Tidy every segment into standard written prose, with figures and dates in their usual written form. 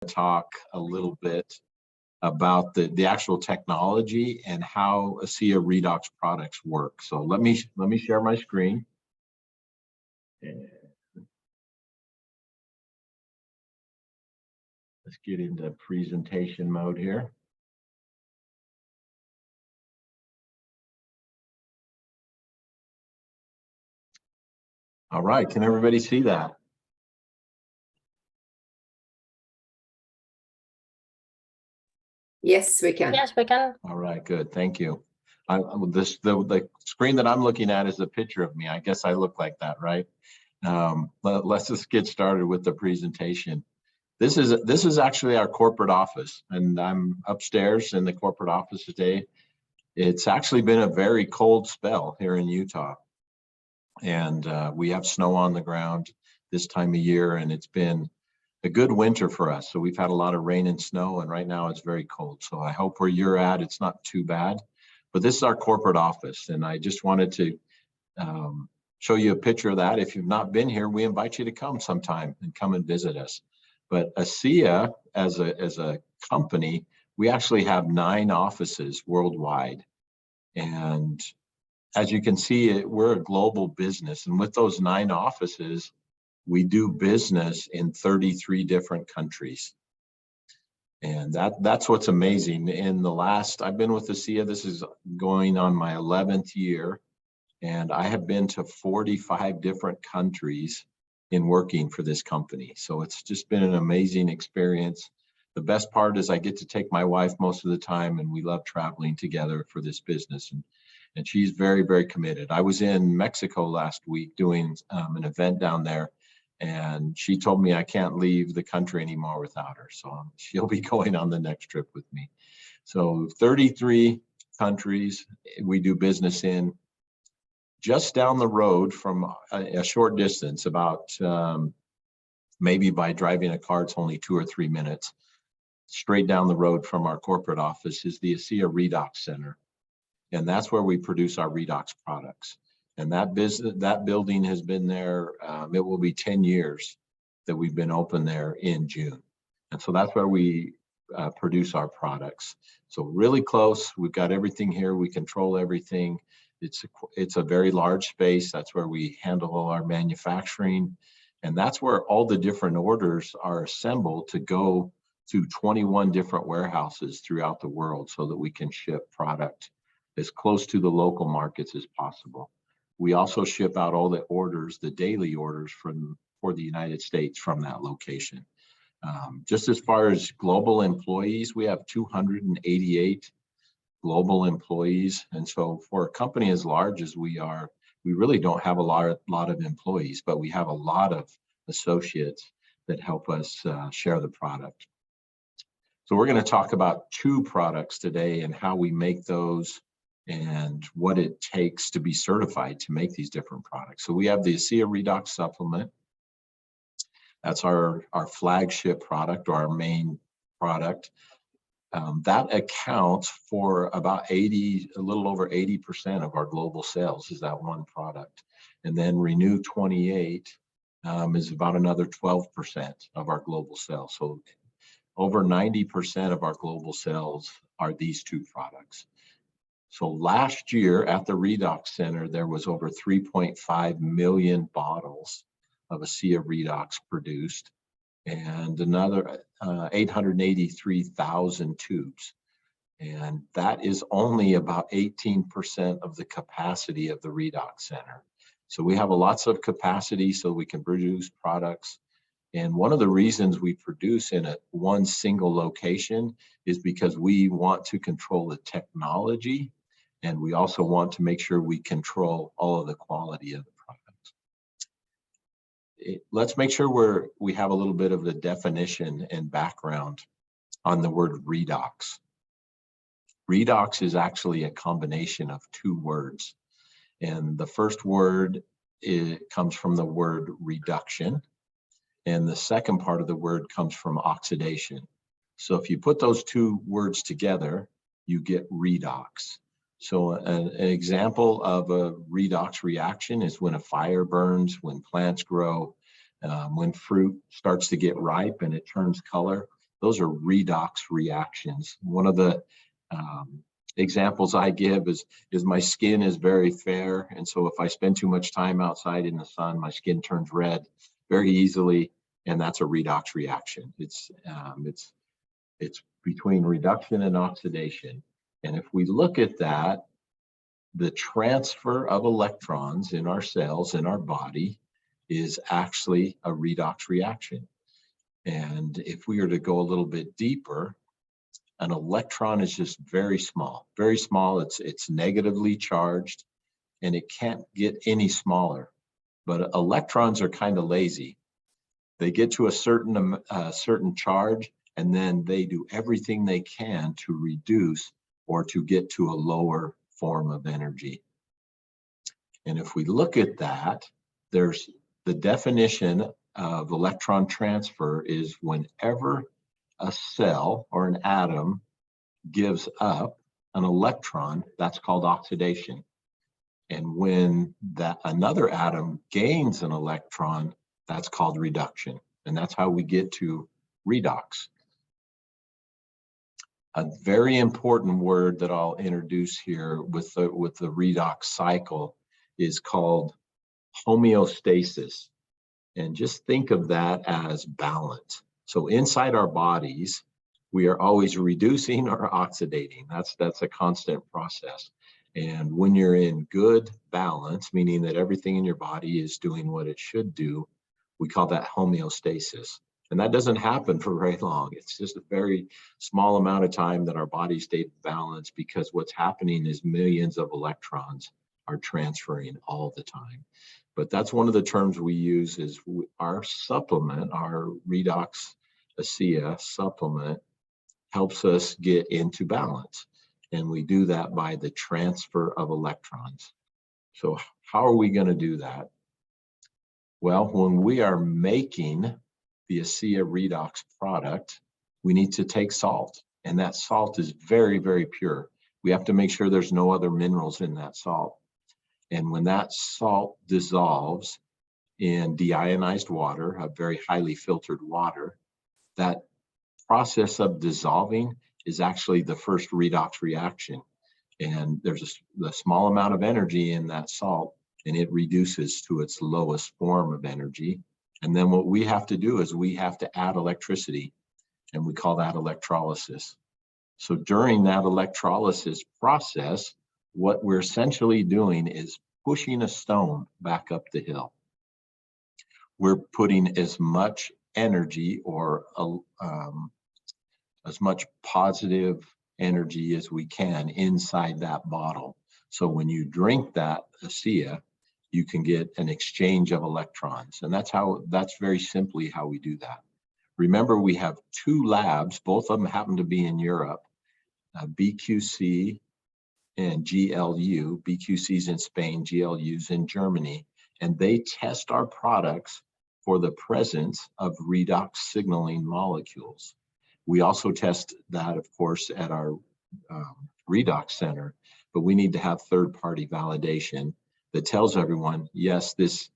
talk a little bit about the actual technology and how ASEA Redox products work. So let me share my screen. And let's get into presentation mode here. All right, can everybody see that? Yes, we can. Yes, we can. All right, good, thank you. The screen that I'm looking at is a picture of me. I guess I look like that, right? Let's just get started with the presentation. This is actually our corporate office, and I'm upstairs in the corporate office today. It's actually been a very cold spell here in Utah, and we have snow on the ground this time of year, and it's been a good winter for us. So we've had a lot of rain and snow, and right now it's very cold. So I hope where you're at, it's not too bad. But this is our corporate office, and I just wanted to show you a picture of that. If you've not been here, we invite you to come sometime and come and visit us. But ASEA, as a company, we actually have 9 offices worldwide. And as you can see, we're a global business. And with those 9 offices, we do business in 33 different countries. And that's what's amazing. I've been with ASEA, this is going on my 11th year, and I have been to 45 different countries in working for this company. So it's just been an amazing experience. The best part is I get to take my wife most of the time, and we love traveling together for this business. And she's very, very committed. I was in Mexico last week doing an event down there, and she told me I can't leave the country anymore without her. So she'll be going on the next trip with me. So 33 countries we do business in. Just down the road from a short distance, about maybe by driving a car, it's only 2 or 3 minutes. Straight down the road from our corporate office is the ASEA Redox Center. And that's where we produce our Redox products. And that building has been there, it will be 10 years that we've been open there in June. And so that's where we produce our products. So really close, we've got everything here, we control everything. It's a very large space. That's where we handle all our manufacturing. And that's where all the different orders are assembled to go to 21 different warehouses throughout the world so that we can ship product as close to the local markets as possible. We also ship out all the orders, the daily orders for the United States from that location. Just as far as global employees, we have 288 global employees. And so for a company as large as we are, we really don't have a lot of employees, but we have a lot of associates that help us share the product. So we're going to talk about 2 products today and how we make those and what it takes to be certified to make these different products. So we have the ASEA Redox supplement. That's our flagship product, or our main product. That accounts for about a little over 80% of our global sales is that one product. And then Renew 28 is about another 12% of our global sales. So over 90% of our global sales are these 2 products. So last year at the Redox Center, there was over 3.5 million bottles of ASEA Redox produced, and another 883,000 tubes. And that is only about 18% of the capacity of the Redox Center. So we have lots of capacity so we can produce products. And one of the reasons we produce in one single location is because we want to control the technology, and we also want to make sure we control all of the quality of the product. Let's make sure we have a little bit of the definition and background on the word redox. Redox is actually a combination of 2 words. And the first word comes from the word reduction. And the second part of the word comes from oxidation. So if you put those 2 words together, you get redox. So an example of a redox reaction is when a fire burns, when plants grow, when fruit starts to get ripe and it turns color. those are redox reactions. One of the examples I give is my skin is very fair, and so if I spend too much time outside in the sun, my skin turns red very easily, and that's a redox reaction. It's between reduction and oxidation. And if we look at that, the transfer of electrons in our cells, in our body, is actually a redox reaction. And if we are to go a little bit deeper, an electron is just very small, very small. It's negatively charged, and it can't get any smaller. But electrons are kind of lazy. They get to a certain charge, and then they do everything they can to reduce or to get to a lower form of energy. And if we look at that, there's the definition of electron transfer is whenever a cell or an atom gives up an electron, that's called oxidation. And when that another atom gains an electron, that's called reduction. And that's how we get to redox. A very important word that I'll introduce here with the redox cycle is called homeostasis. And just think of that as balance. So inside our bodies, we are always reducing or oxidating. That's a constant process. And when you're in good balance, meaning that everything in your body is doing what it should do, we call that homeostasis. And that doesn't happen for very long. It's just a very small amount of time that our body stays balanced, because what's happening is millions of electrons are transferring all the time. But that's one of the terms we use is our supplement, our Redox ASEA supplement helps us get into balance. And we do that by the transfer of electrons. So how are we going to do that? Well, when we are making the ASEA Redox product, we need to take salt. And that salt is very, very pure. We have to make sure there's no other minerals in that salt. And when that salt dissolves in deionized water, a very highly filtered water, that process of dissolving is actually the first redox reaction. And there's a small amount of energy in that salt, and it reduces to its lowest form of energy. And then what we have to do is we have to add electricity, and we call that electrolysis. So during that electrolysis process, what we're essentially doing is pushing a stone back up the hill. We're putting as much energy or as much positive energy as we can inside that bottle. So when you drink that ASEA, you can get an exchange of electrons. And that's very simply how we do that. Remember, we have two labs, both of them happen to be in Europe, BQC and GLU. BQC's in Spain, GLU's in Germany, and they test our products for the presence of redox signaling molecules. We also test that, of course, at our redox center, but we need to have third-party validation that tells everyone, yes, this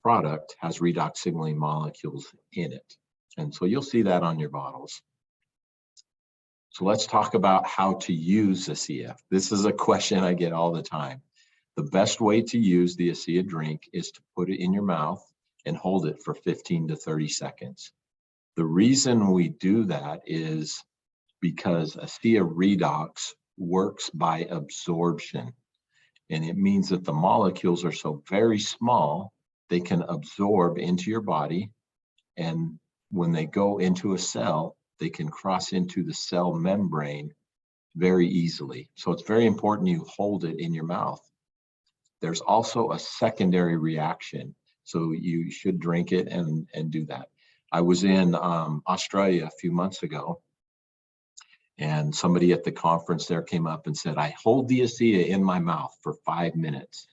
product has redox signaling molecules in it. And so you'll see that on your bottles. So let's talk about how to use ASEA. This is a question I get all the time. The best way to use the ASEA drink is to put it in your mouth and hold it for 15 to 30 seconds. The reason we do that is because ASEA Redox works by absorption. And it means that the molecules are so very small, they can absorb into your body. And when they go into a cell, they can cross into the cell membrane very easily. So it's very important you hold it in your mouth. There's also a secondary reaction. So you should drink it and do that. I was in Australia a few months ago, and somebody at the conference there came up and said, I hold the ASEA in my mouth for 5 minutes.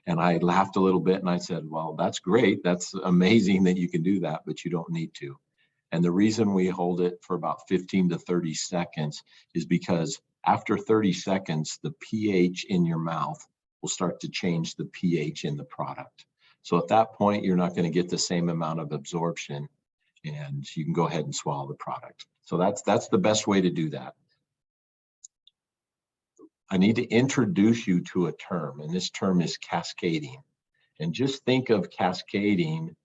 And I laughed a little bit and I said, well, that's great. That's amazing that you can do that, but you don't need to. And the reason we hold it for about 15 to 30 seconds is because after 30 seconds, the pH in your mouth will start to change the pH in the product. So at that point, you're not going to get the same amount of absorption, and you can go ahead and swallow the product. So that's the best way to do that. I need to introduce you to a term, and this term is cascading. And just think of cascading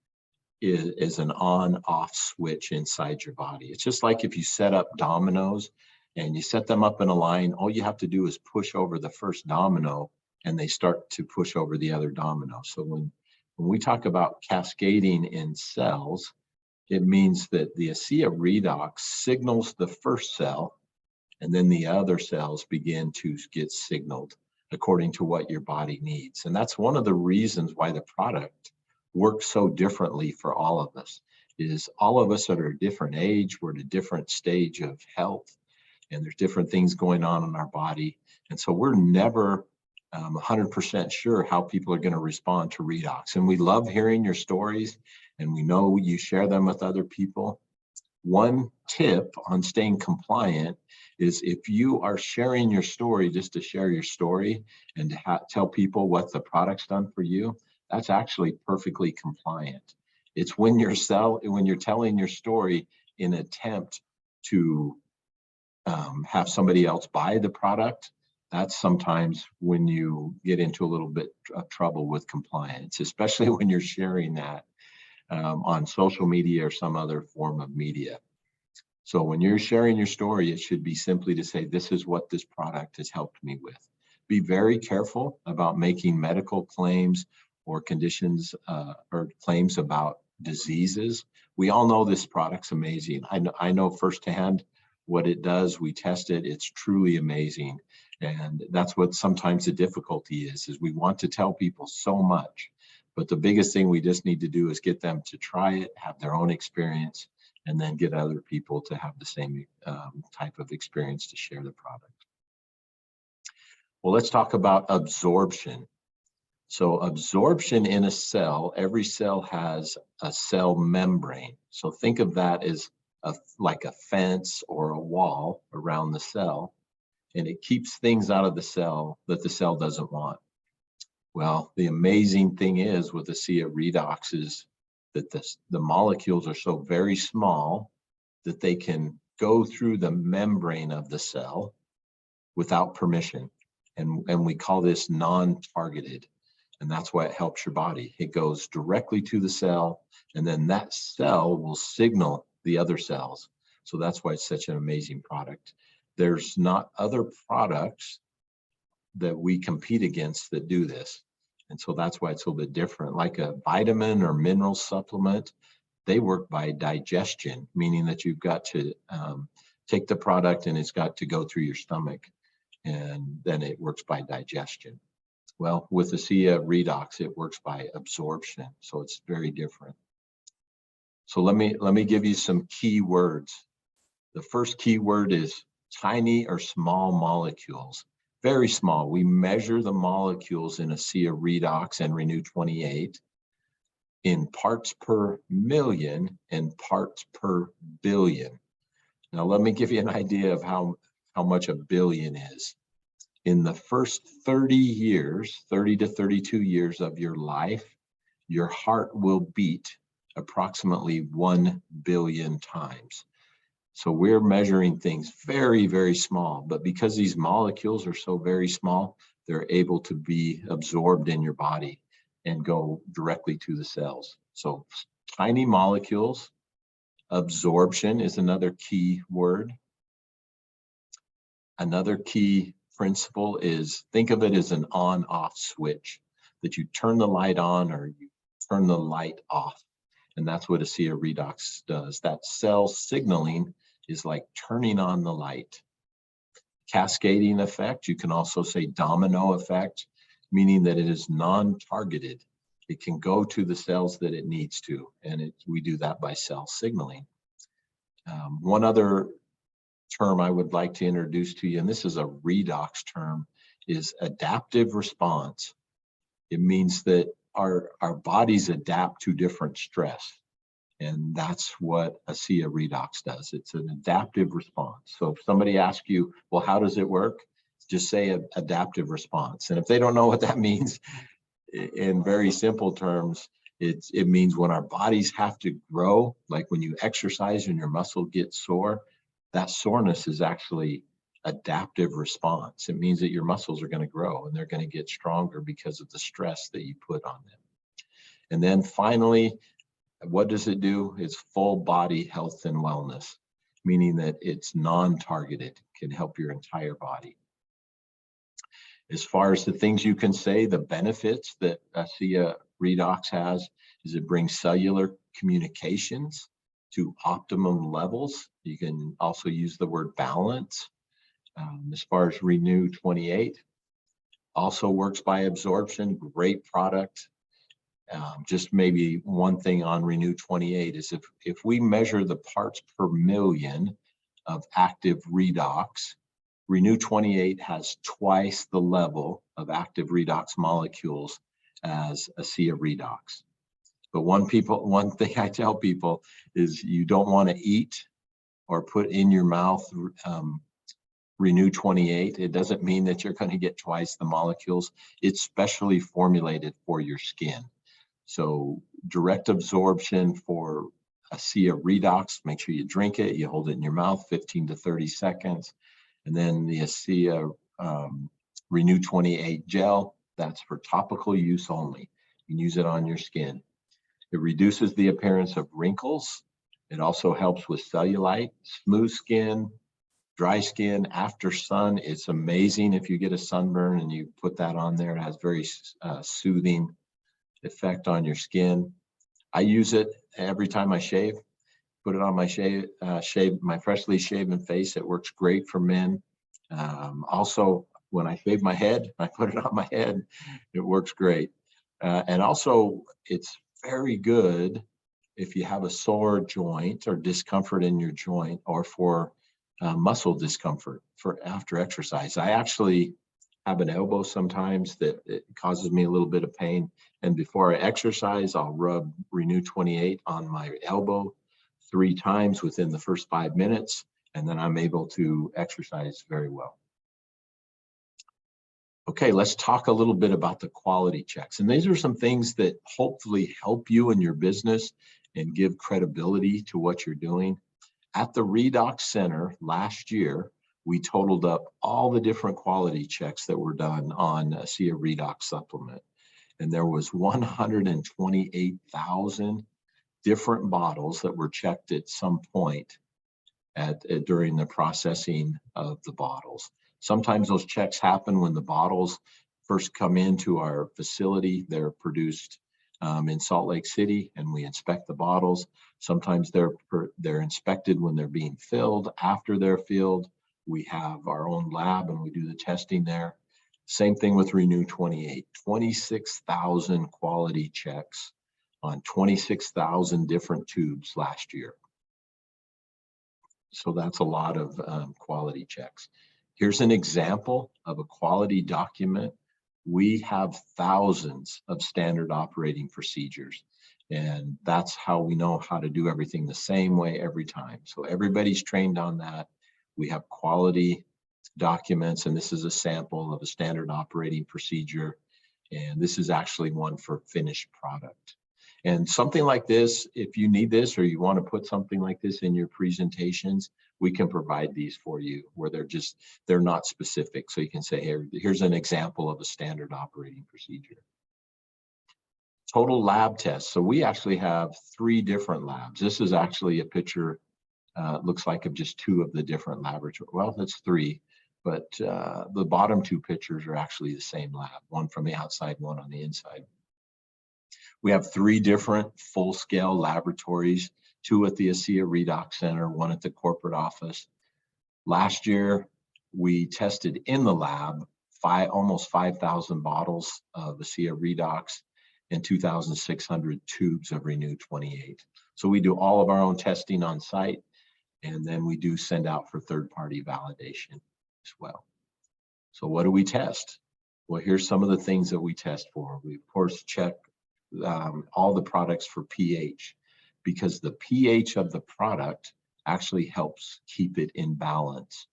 is an on-off switch inside your body. It's just like if you set up dominoes and you set them up in a line, all you have to do is push over the first domino and they start to push over the other domino. So when we talk about cascading in cells, it means that the ASEA redox signals the first cell, and then the other cells begin to get signaled according to what your body needs. And that's one of the reasons why the product works so differently for all of us, is all of us are at a different age, we're at a different stage of health, and there's different things going on in our body. And so we're never 100% sure how people are going to respond to redox. And we love hearing your stories, and we know you share them with other people. One tip on staying compliant is if you are sharing your story just to share your story and to tell people what the product's done for you, that's actually perfectly compliant. It's when you're telling your story in an attempt to have somebody else buy the product, that's sometimes when you get into a little bit of trouble with compliance, especially when you're sharing that on social media or some other form of media. So when you're sharing your story, it should be simply to say, this is what this product has helped me with. Be very careful about making medical claims or conditions or claims about diseases. We all know this product's amazing. I know firsthand what it does. We test it. It's truly amazing. And that's what sometimes the difficulty is we want to tell people so much. But the biggest thing we just need to do is get them to try it, have their own experience, and then get other people to have the same type of experience to share the product. Well, let's talk about absorption. So absorption in a cell, every cell has a cell membrane. So think of that as like a fence or a wall around the cell, and it keeps things out of the cell that the cell doesn't want. Well, the amazing thing is with ASEA Redox is that the molecules are so very small that they can go through the membrane of the cell without permission. And we call this non-targeted. And that's why it helps your body. It goes directly to the cell, and then that cell will signal the other cells. So that's why it's such an amazing product. There's not other products that we compete against that do this. And so that's why it's a little bit different. Like a vitamin or mineral supplement, they work by digestion, meaning that you've got to take the product and it's got to go through your stomach, and then it works by digestion. Well, with ASEA Redox, it works by absorption, so it's very different. So let me give you some key words. The first key word is tiny or small molecules. Very small. We measure the molecules in ASEA Redox and Renew 28 in parts per million and parts per billion. Now let me give you an idea of how much a billion is. In the first 30 years, 30 to 32 years of your life, your heart will beat approximately 1 billion times. So we're measuring things very, very small, but because these molecules are so very small, they're able to be absorbed in your body and go directly to the cells. So tiny molecules, absorption is another key word. Another key principle is think of it as an on-off switch, that you turn the light on or you turn the light off. And that's what ASEA Redox does. That cell signaling is like turning on the light. Cascading effect, you can also say domino effect, meaning that it is non-targeted. It can go to the cells that it needs to, and we do that by cell signaling. One other term I would like to introduce to you, and this is a redox term, is adaptive response. It means that our bodies adapt to different stress. And that's what ASEA Redox does. It's an adaptive response. So if somebody asks you, well, how does it work? Just say adaptive response. And if they don't know what that means, in very simple terms, it means when our bodies have to grow, like when you exercise and your muscle gets sore, that soreness is actually adaptive response. It means that your muscles are going to grow and they're going to get stronger because of the stress that you put on them. And then finally, what does it do? It's full body health and wellness, meaning that it's non-targeted, can help your entire body. As far as the things you can say, the benefits that ASEA Redox has is it brings cellular communications to optimum levels. You can also use the word balance. As far as Renew 28, also works by absorption, great product. Just maybe one thing on Renew 28 is if we measure the parts per million of active redox, Renew 28 has twice the level of active redox molecules as ASEA Redox. But one thing I tell people is you don't want to eat or put in your mouth Renew 28. It doesn't mean that you're going to get twice the molecules. It's specially formulated for your skin. So direct absorption for ASEA Redox, make sure you drink it, you hold it in your mouth 15 to 30 seconds. And then the ASEA Renew 28 gel, that's for topical use only. You can use it on your skin. It reduces the appearance of wrinkles. It also helps with cellulite, smooth skin, dry skin, after sun. It's amazing if you get a sunburn and you put that on there. It has very soothing effect on your skin. I use it every time I shave. Put it on my my freshly shaven face. It works great for men. Also, when I shave my head, I put it on my head. It works great. And also, it's very good if you have a sore joint or discomfort in your joint, or for muscle discomfort for after exercise. I actually have an elbow sometimes that it causes me a little bit of pain. And before I exercise, I'll rub Renew 28 on my elbow 3 times within the first 5 minutes, and then I'm able to exercise very well. Okay, let's talk a little bit about the quality checks. And these are some things that hopefully help you in your business and give credibility to what you're doing. At the Redox Center last year, we totaled up all the different quality checks that were done on ASEA Redox supplement. And there was 128,000 different bottles that were checked at some point during the processing of the bottles. Sometimes those checks happen when the bottles first come into our facility. They're produced in Salt Lake City, and we inspect the bottles. Sometimes they're inspected when they're being filled. After they're filled, we have our own lab and we do the testing there. Same thing with Renew 28, 26,000 quality checks on 26,000 different tubes last year. So that's a lot of quality checks. Here's an example of a quality document. We have thousands of standard operating procedures, and that's how we know how to do everything the same way every time. So everybody's trained on that. We have quality documents, and this is a sample of a standard operating procedure. And this is actually one for finished product. And something like this, if you need this or you want to put something like this in your presentations, we can provide these for you where they're not specific. So you can say, here's an example of a standard operating procedure. Total lab tests. So we actually have 3 different labs. This is actually a picture, looks like of just 2 of the different laboratories. Well, that's 3, but the bottom 2 pictures are actually the same lab, one from the outside, one on the inside. We have 3 different full-scale laboratories, 2 at the ASEA Redox Center, 1 at the corporate office. Last year, we tested in the lab almost 5,000 bottles of ASEA Redox and 2,600 tubes of Renew 28. So we do all of our own testing on site, and then we do send out for third-party validation as well. So what do we test? Well, here's some of the things that we test for. We, of course, check all the products for pH, because the pH of the product actually helps keep it in balance.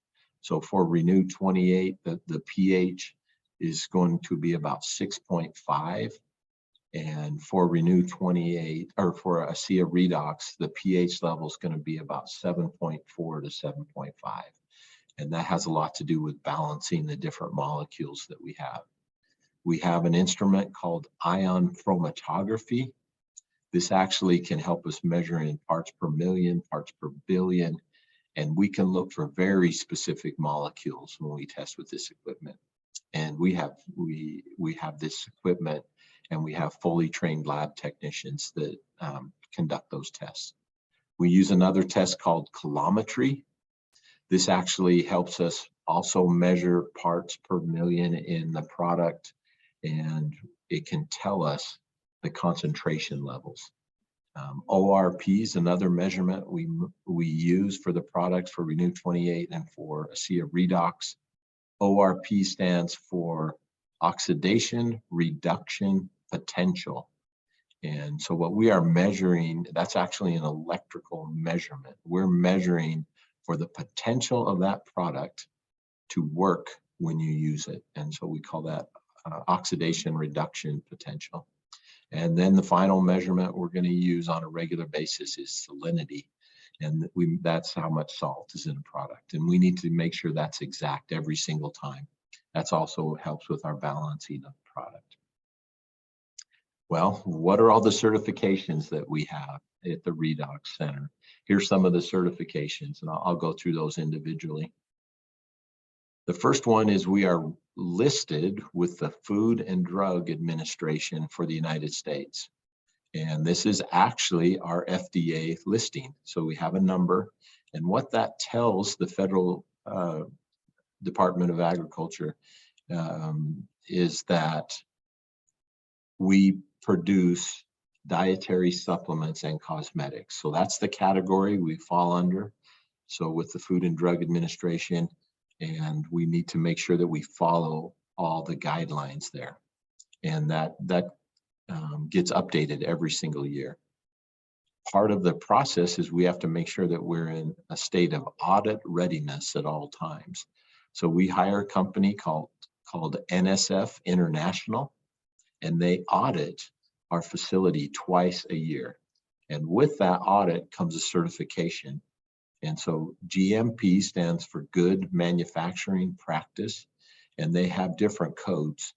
So for Renew 28, the pH is going to be about 6.5. And for Renew 28, or for ASEA Redox, the pH level is going to be about 7.4 to 7.5. And that has a lot to do with balancing the different molecules that we have. We have an instrument called ion chromatography. This actually can help us measure in parts per million, parts per billion, and we can look for very specific molecules when we test with this equipment. And we have this equipment, and we have fully trained lab technicians that conduct those tests. We use another test called coulometry. This actually helps us also measure parts per million in the product, and it can tell us the concentration levels. ORP is another measurement we use for the products for Renew 28 and for ASEA Redox. ORP stands for oxidation reduction potential. And so what we are measuring, that's actually an electrical measurement. We're measuring for the potential of that product to work when you use it. And so we call that oxidation reduction potential. And then the final measurement we're going to use on a regular basis is salinity. And that's how much salt is in a product. And we need to make sure that's exact every single time. That's also helps with our balancing of the product. Well, what are all the certifications that we have at the Redox Center? Here's some of the certifications, and I'll go through those individually. The first one is we are listed with the Food and Drug Administration for the United States. And this is actually our FDA listing. So we have a number, and what that tells the Federal Department of Agriculture is that we produce dietary supplements and cosmetics. So that's the category we fall under. So with the Food and Drug Administration, and we need to make sure that we follow all the guidelines there. And that gets updated every single year. Part of the process is we have to make sure that we're in a state of audit readiness at all times. So we hire a company called NSF International, and they audit our facility twice a year. And with that audit comes a certification. And so GMP stands for Good Manufacturing Practice, and they have different codes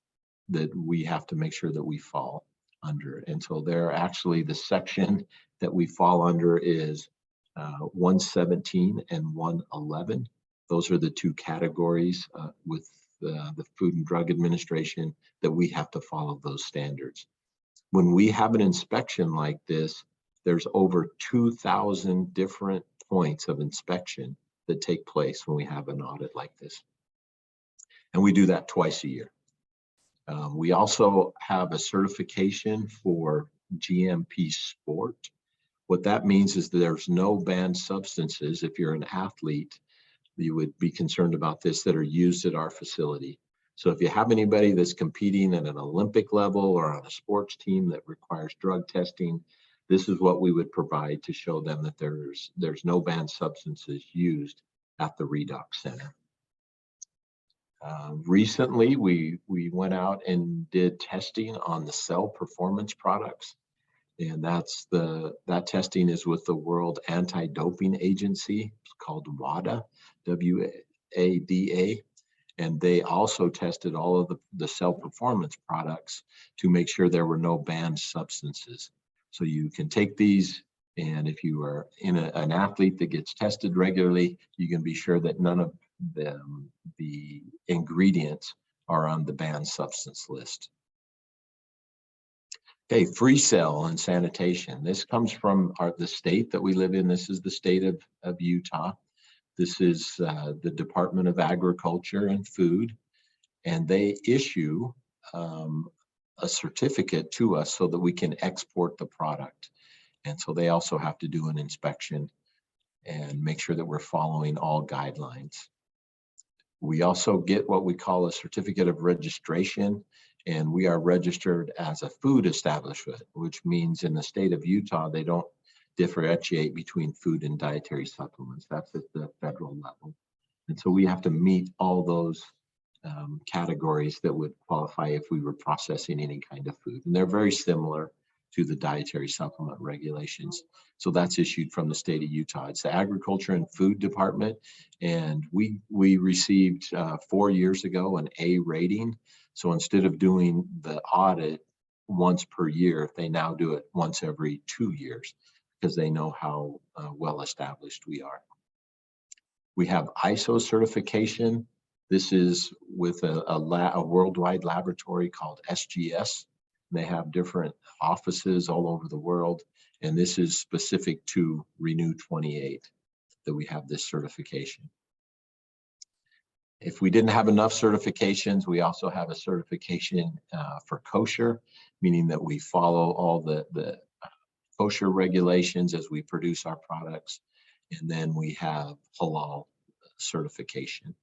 that we have to make sure that we fall under. And so they're actually, the section that we fall under is 117 and 111. Those are the two categories with the Food and Drug Administration that we have to follow those standards. When we have an inspection like this, there's over 2,000 different points of inspection that take place when we have an audit like this. And we do that twice a year. We also have a certification for GMP Sport. What that means is that there's no banned substances. If you're an athlete, you would be concerned about this, that are used at our facility. So if you have anybody that's competing at an Olympic level or on a sports team that requires drug testing, this is what we would provide to show them that there's no banned substances used at the Redox Center. Recently, we went out and did testing on the cell performance products, and that testing is with the World Anti-Doping Agency. It's called WADA, W-A-D-A, and they also tested all of the cell performance products to make sure there were no banned substances. So you can take these, and if you are in an athlete that gets tested regularly, you can be sure that none of the ingredients are on the banned substance list. Okay, free cell and sanitation. This comes from the state that we live in. This is the state of Utah. This is the Department of Agriculture and Food, and they issue a certificate to us so that we can export the product. And so they also have to do an inspection and make sure that we're following all guidelines. We also get what we call a certificate of registration, and we are registered as a food establishment, which means in the state of Utah, they don't differentiate between food and dietary supplements. That's at the federal level. And so we have to meet all those categories that would qualify if we were processing any kind of food. And they're very similar to the dietary supplement regulations. So that's issued from the state of Utah. It's the Agriculture and Food Department. And we received 4 years ago an A rating. So instead of doing the audit once per year, they now do it once every 2 years because they know how well established we are. We have ISO certification. This is with a worldwide laboratory called SGS. They have different offices all over the world, and this is specific to Renew 28 that we have this certification. If we didn't have enough certifications, we also have a certification for kosher, meaning that we follow all the kosher regulations as we produce our products. And then we have halal certification,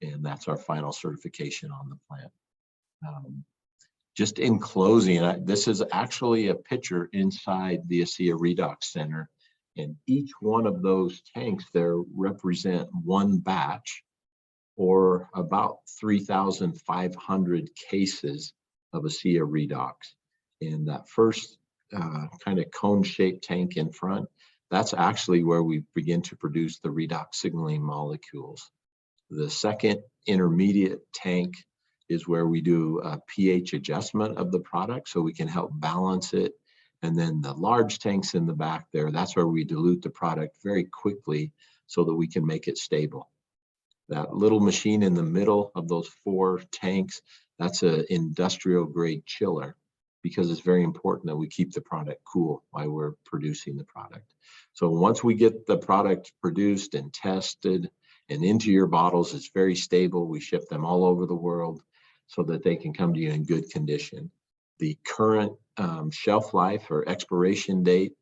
and that's our final certification on the plant. Just in closing, this is actually a picture inside the ASEA Redox Center, and each one of those tanks there represent one batch or about 3,500 cases of ASEA Redox. And that first kind of cone-shaped tank in front, that's actually where we begin to produce the redox signaling molecules. The second intermediate tank is where we do a pH adjustment of the product so we can help balance it. And then the large tanks in the back there, that's where we dilute the product very quickly so that we can make it stable. That little machine in the middle of those 4 tanks, that's an industrial grade chiller, because it's very important that we keep the product cool while we're producing the product. So once we get the product produced and tested and into your bottles, it's very stable. We ship them all over the world so that they can come to you in good condition. The current shelf life or expiration date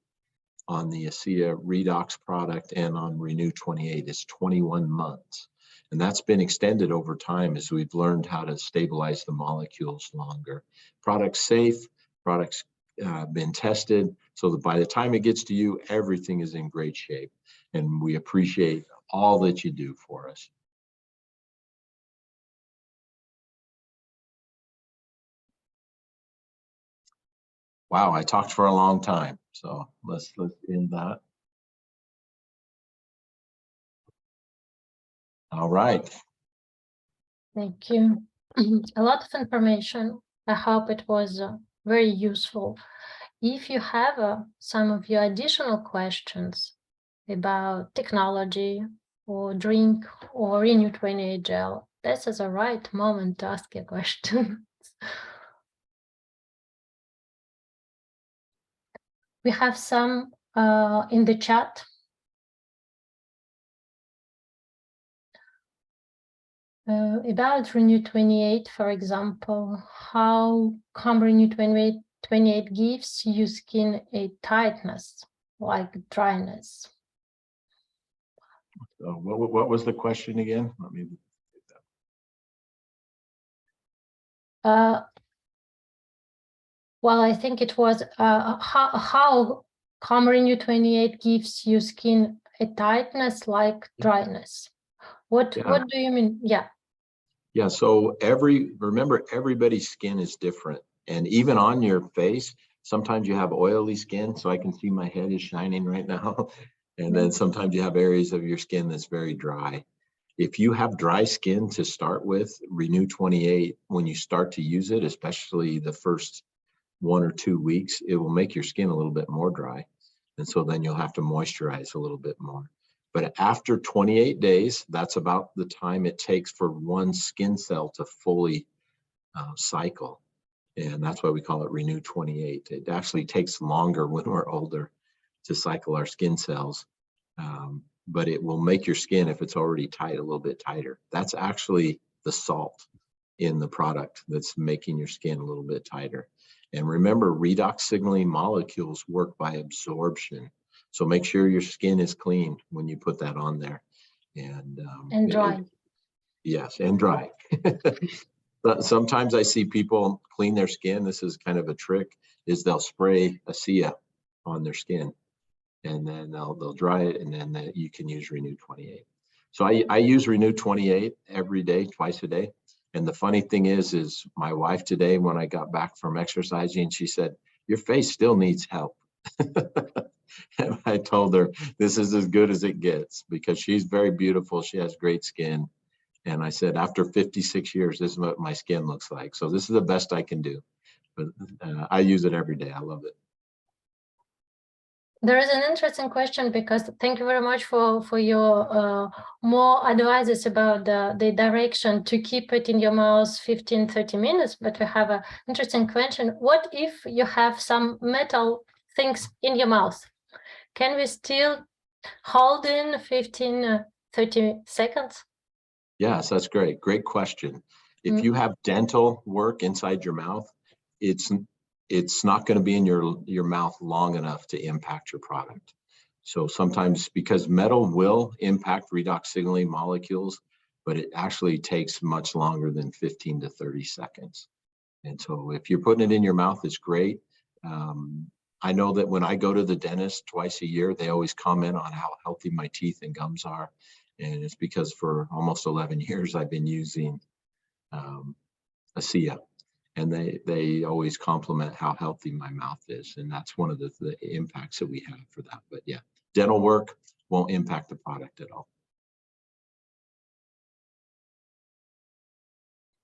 on the ASEA Redox product and on Renew 28 is 21 months. And that's been extended over time as we've learned how to stabilize the molecules longer. Product's safe, product's been tested, so that by the time it gets to you, everything is in great shape. And we appreciate all that you do for us. Wow, I talked for a long time, so let's end that. All right. Thank you. A lot of information. I hope it was very useful. If you have some of your additional questions about technology or drink or Renew 28 gel, this is the right moment to ask a question. We have some in the chat. About Renew 28, for example, how come Renew 28 gives you skin a tightness, like dryness? What was the question again? Let me well, I think it was how come Renew 28 gives you skin a tightness like dryness? What do you mean? Yeah, so remember, everybody's skin is different. And even on your face, sometimes you have oily skin, so I can see my head is shining right now. And then sometimes you have areas of your skin that's very dry. If you have dry skin to start with, Renew 28, when you start to use it, especially the first 1 or 2 weeks, it will make your skin a little bit more dry. And so then you'll have to moisturize a little bit more. But after 28 days, that's about the time it takes for one skin cell to fully cycle. And that's why we call it Renew 28. It actually takes longer when we're older to cycle our skin cells. But it will make your skin, if it's already tight, a little bit tighter. That's actually the salt in the product that's making your skin a little bit tighter. And remember, redox signaling molecules work by absorption. So make sure your skin is clean when you put that on there. And dry. Yes, and dry. But sometimes I see people clean their skin. This is kind of a trick, is they'll spray ASEA on their skin, and then they'll dry it, and then you can use Renew 28. So I use Renew 28 every day, twice a day. And the funny thing is my wife today, when I got back from exercising, she said, "Your face still needs help." And I told her, this is as good as it gets, because she's very beautiful. She has great skin. And I said, after 56 years, this is what my skin looks like. So this is the best I can do. But I use it every day. I love it. There is an interesting question, because thank you very much for your more advices about the direction to keep it in your mouth 15-30 minutes. But we have an interesting question. What if you have some metal things in your mouth? Can we still hold in 15-30 seconds? Yes, that's great. Great question. If you have dental work inside your mouth, it's not going to be in your mouth long enough to impact your product. So sometimes, because metal will impact redox signaling molecules, but it actually takes much longer than 15 to 30 seconds. And so if you're putting it in your mouth, it's great. I know that when I go to the dentist twice a year, they always comment on how healthy my teeth and gums are. And it's because for almost 11 years, I've been using ASEA. And they always compliment how healthy my mouth is. And that's one of the impacts that we have for that. But yeah, dental work won't impact the product at all.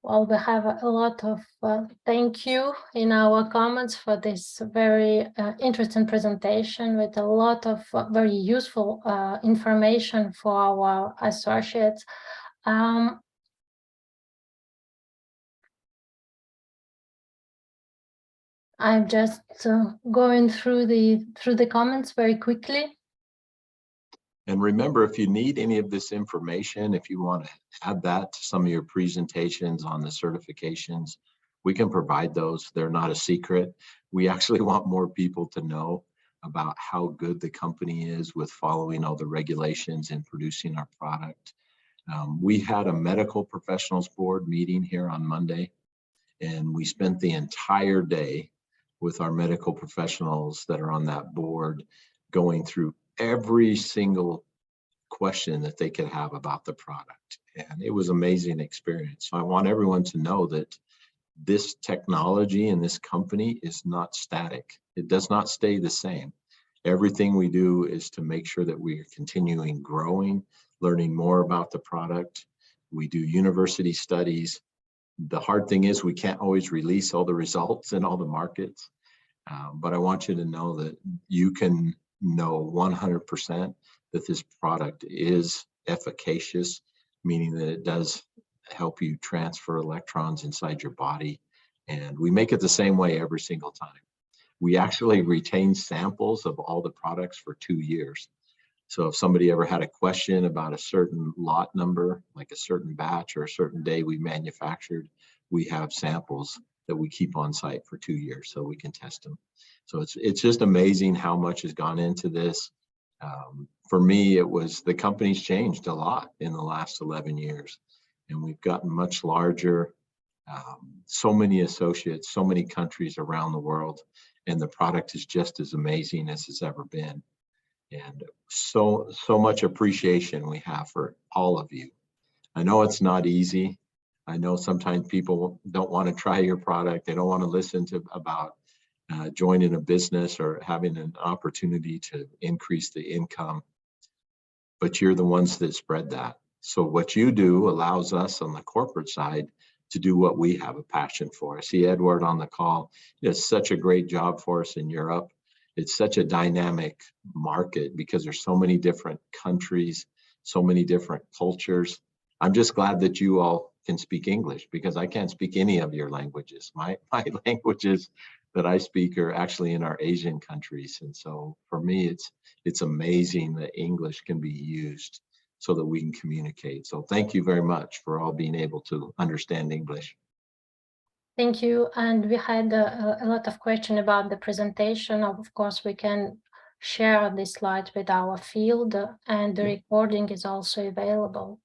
Well, we have a lot of thank you in our comments for this very interesting presentation, with a lot of very useful information for our associates. I'm just going through the comments very quickly. And remember, if you need any of this information, if you want to add that to some of your presentations on the certifications, we can provide those. They're not a secret. We actually want more people to know about how good the company is with following all the regulations and producing our product. We had a medical professionals board meeting here on Monday, and we spent the entire day with our medical professionals that are on that board, going through every single question that they could have about the product. And it was an amazing experience. So I want everyone to know that this technology and this company is not static. It does not stay the same. Everything we do is to make sure that we are continuing growing, learning more about the product. We do university studies. The hard thing is we can't always release all the results in all the markets. But I want you to know that you can know 100% that this product is efficacious, meaning that it does help you transfer electrons inside your body. And we make it the same way every single time. We actually retain samples of all the products for 2 years. So if somebody ever had a question about a certain lot number, like a certain batch or a certain day we manufactured, we have samples that we keep on site for 2 years so we can test them. So it's just amazing how much has gone into this. For me, it was, the company's changed a lot in the last 11 years, and we've gotten much larger. So many associates, so many countries around the world, and the product is just as amazing as it's ever been. And so much appreciation we have for all of you. I know it's not easy. I know sometimes people don't want to try your product. They don't want to listen to about joining a business or having an opportunity to increase the income, but you're the ones that spread that. So what you do allows us on the corporate side to do what we have a passion for. I see Edward on the call. He does such a great job for us in Europe. It's such a dynamic market because there's so many different countries, so many different cultures. I'm just glad that you all can speak English, because I can't speak any of your languages. My languages that I speak are actually in our Asian countries. And so for me, it's amazing that English can be used so that we can communicate. So thank you very much for all being able to understand English. Thank you. And we had a lot of questions about the presentation. Of course, we can share this slide with our field, and the recording is also available.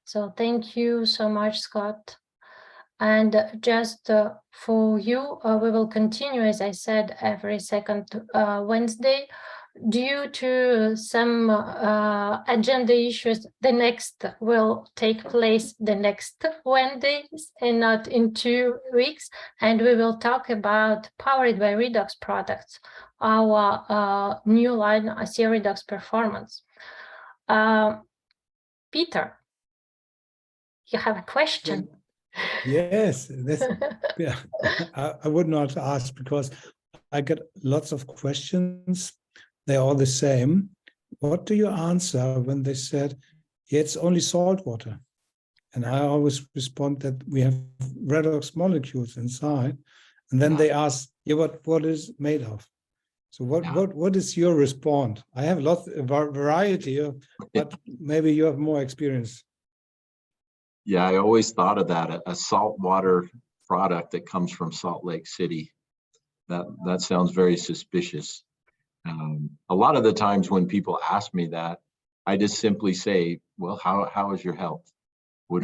So thank you so much, Scott. And just for you, we will continue, as I said, every second Wednesday due to some agenda issues, the next will take place the next Wednesdays and not in 2 weeks. And we will talk about powered by Redox products, our new line ASEA Redox Performance. Peter, you have a question? Yes, that's, yeah, I would not ask because I get lots of questions. They're all the same. What do you answer when they said, yeah, it's only salt water? And I always respond that we have redox molecules inside. And then they ask, yeah, what is it made of? So what is your response? I have lots of variety, but maybe you have more experience. Yeah, I always thought of that, a saltwater product that comes from Salt Lake City. That sounds very suspicious. A lot of the times when people ask me that, I just simply say, well, how is your health? What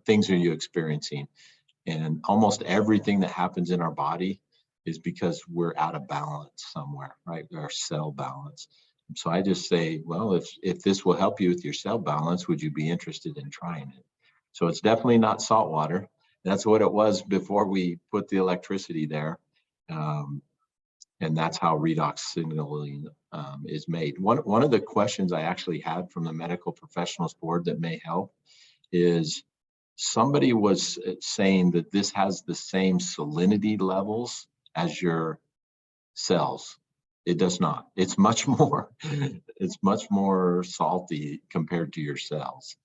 things are you experiencing? And almost everything that happens in our body is because we're out of balance somewhere, right? Our cell balance. So I just say, well, if this will help you with your cell balance, would you be interested in trying it? So it's definitely not salt water. That's what it was before we put the electricity there. And that's how redox signaling is made. One of the questions I actually had from the Medical Professionals Board that may help is somebody was saying that this has the same salinity levels as your cells. It does not. It's much more salty compared to your cells.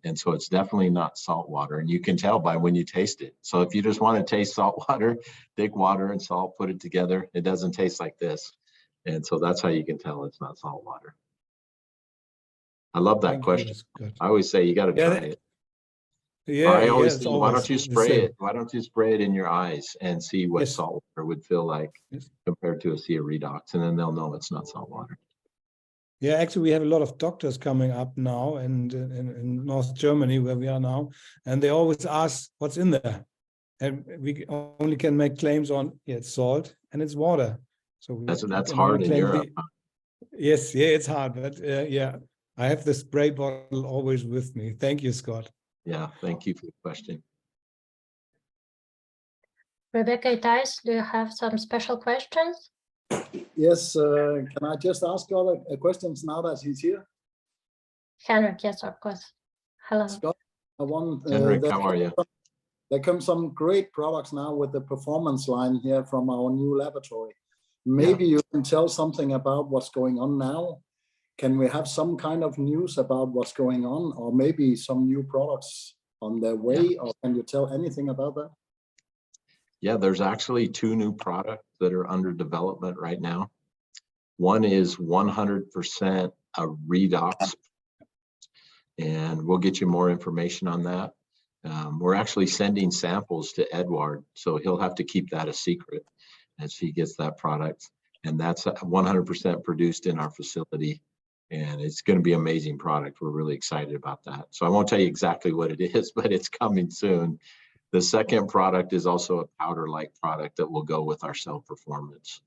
And so it's definitely not salt water, and you can tell by when you taste it. So if you just want to taste salt water, take water and salt, put it together. It doesn't taste like this. And so that's how you can tell it's not salt water. I love that question. I always say you got to try it. Yeah, I always say, why don't you spray it? Why don't you spray it in your eyes and see what salt water would feel like compared to ASEA Redox, and then they'll know it's not salt water. Yeah, actually, we have a lot of doctors coming up now, and in North Germany, where we are now, and they always ask what's in there, and we only can make claims on it's salt and it's water. So that's hard in Europe. Yes, yeah, it's hard, but yeah, I have the spray bottle always with me. Thank you, Scott. Yeah, thank you for the question. Rebecca Thijs, do you have some special questions? Yes, can I just ask all the questions now that he's here? Henrik, yes, of course. Hello. Scott, Henrik, how are you? There come some great products now with the performance line here from our new laboratory. Maybe you can tell something about what's going on now. Can we have some kind of news about what's going on, or maybe some new products on their way, or can you tell anything about that? Yeah, there's actually 2 new products that are under development right now. One is 100% a redox, and we'll get you more information on that. We're actually sending samples to Edward, so he'll have to keep that a secret as he gets that product. And that's 100% produced in our facility, and it's going to be an amazing product. We're really excited about that. So I won't tell you exactly what it is, but it's coming soon. The second product is also a powder-like product that will go with our cell performance,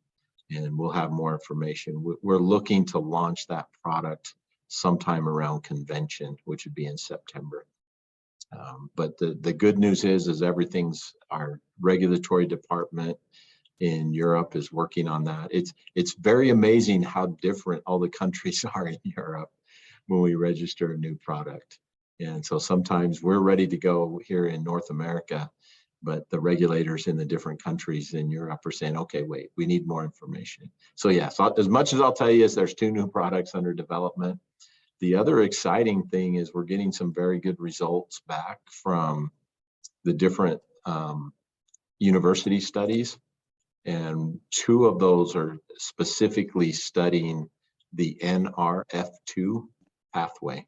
and we'll have more information. We're looking to launch that product sometime around convention, which would be in September. But the good news is our regulatory department in Europe is working on that. It's very amazing how different all the countries are in Europe when we register a new product. And so sometimes we're ready to go here in North America, but the regulators in the different countries in Europe are saying, okay, wait, we need more information. So yeah, so as much as I'll tell you is there's 2 new products under development. The other exciting thing is we're getting some very good results back from the different university studies. And 2 of those are specifically studying the NRF2 pathway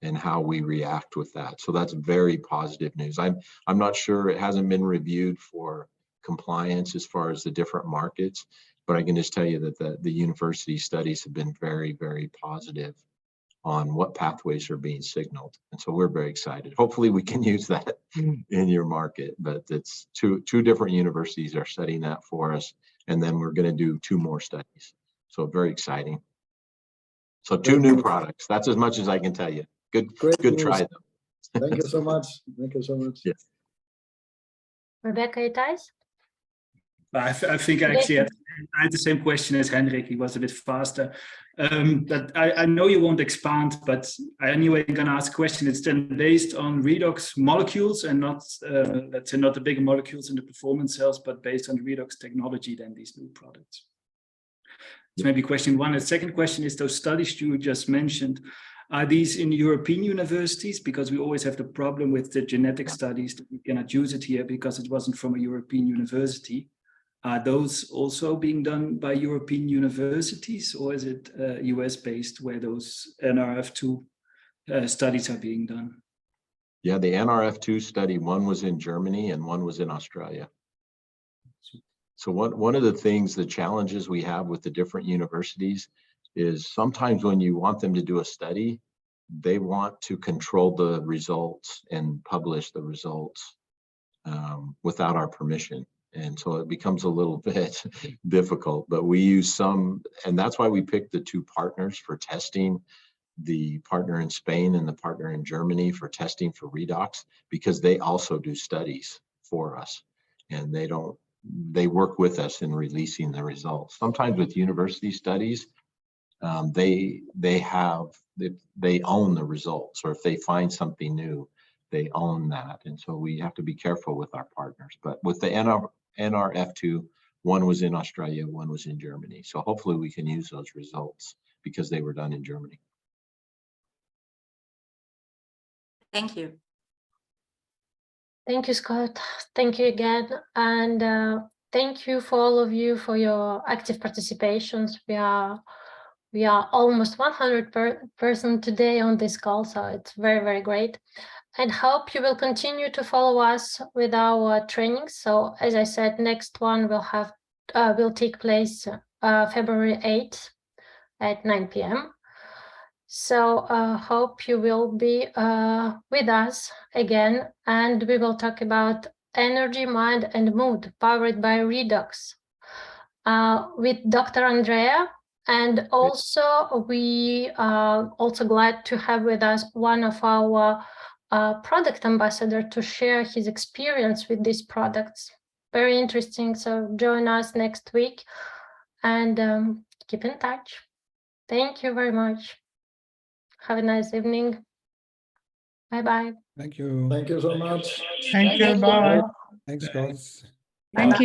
and how we react with that. So that's very positive news. I'm not sure, it hasn't been reviewed for compliance as far as the different markets, but I can just tell you that the university studies have been very, very positive on what pathways are being signaled. And so we're very excited. Hopefully we can use that in your market, but it's two different universities are studying that for us. And then we're going to do 2 more studies. So very exciting. So 2 new products. That's as much as I can tell you. Good Great try news. them. Thank you so much. Thank you so much. Yes. Rebecca, Thijs? I think I actually I had the same question as Henrik. He was a bit faster. But I know you won't expand, but I anyway going to ask a question. It's then based on redox molecules and not, let's say, not the bigger molecules in the performance cells, but based on the redox technology, then these new products. So maybe question 1. The second question is, those studies you just mentioned, are these in European universities? Because we always have the problem with the genetic studies that we cannot use it here because it wasn't from a European university. Are those also being done by European universities, or is it US-based where those NRF2 studies are being done? Yeah, the NRF2 study, one was in Germany and one was in Australia. So one of the things, the challenges we have with the different universities is sometimes when you want them to do a study, they want to control the results and publish the results without our permission. And so it becomes a little bit difficult, but we use some, and that's why we picked the 2 partners for testing, the partner in Spain and the partner in Germany for testing for Redox, because they also do studies for us, and they work with us in releasing the results. Sometimes with university studies, they own the results, or if they find something new, they own that. And so we have to be careful with our partners. But with the NRF2, one was in Australia, one was in Germany. So hopefully we can use those results because they were done in Germany. Thank you. Thank you, Scott. Thank you again. And thank you for all of you for your active participations. We are almost 100% today on this call, so it's very, very great. And hope you will continue to follow us with our trainings. So as I said, next one will take place February 8th at 9 p.m. So hope you will be with us again, and we will talk about energy, mind, and mood powered by Redox with Dr. Andrea. And also we are also glad to have with us one of our product ambassador to share his experience with these products. Very interesting. So join us next week and keep in touch. Thank you very much. Have a nice evening. Bye-bye. Thank you. Thank you so much. Thank you. Bye. Thanks, guys. Thank you.